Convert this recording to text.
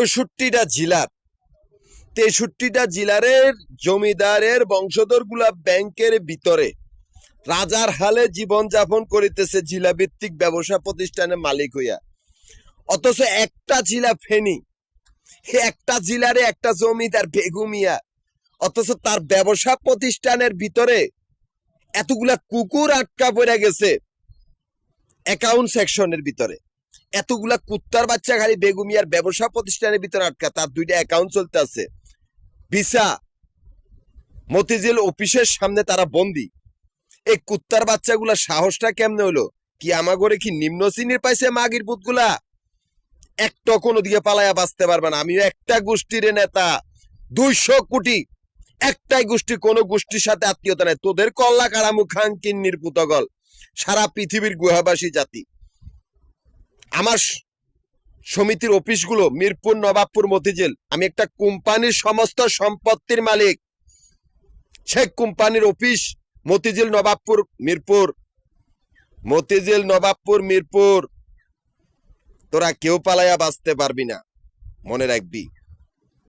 63টা জেলার 63টা জেলারের জমিদারের বংশধর গুলা ব্যাংকের ভিতরে রাজার হালে জীবন যাপন করিতেছে জেলা ভিত্তিক ব্যবসা প্রতিষ্ঠানের মালিক হইয়া। অথচ একটা জেলা ফেনী, একটা জেলারে একটা জমিদার বেগুমিয়া, অথচ তার ব্যবসা প্রতিষ্ঠানের ভিতরে এতগুলা কুকুর আটকা পড়ে গেছে অ্যাকাউন্ট সেকশনের ভিতরে। এতগুলা কুত্তার বাচ্চা খালি বেগুমিয়ার ব্যবসা প্রতিষ্ঠানের ভিতরে আটকা, তার 2টা অ্যাকাউন্ট চলতে আছে। ভিসা মতিঝিল অফিসের সামনে তারা বন্দী। এই কুত্তার বাচ্চাগুলা সাহসটা কেমনে হলো? কি আমাগরে কি নিম্ন শ্রেণীর পাইছে মাগির পুতগুলা? একটা কোনো দিকে পালায়া বাঁচতে পারবে না। আমিও একটা গোষ্ঠীর নেতা, 200 কোটি, একটাই গোষ্ঠী, কোনো গোষ্ঠীর সাথে আত্মীয়তা নাই। তোদের কল্লা কারামু খান কিন্নির পুতগল, সারা পৃথিবীর গুহাবাসী জাতি। আমার সমিতির অফিসগুলো মিরপুর, নবাবপুর, মতিঝিল। আমি একটা কোম্পানির সমস্ত সম্পত্তির মালিক। সেই কোম্পানির অফিস মতিঝিল, নবাবপুর, মিরপুর। মতিঝিল, নবাবপুর, মিরপুর। তোরা কেউ পালাইয়া বাঁচতে পারবি না, মনে রাখবি।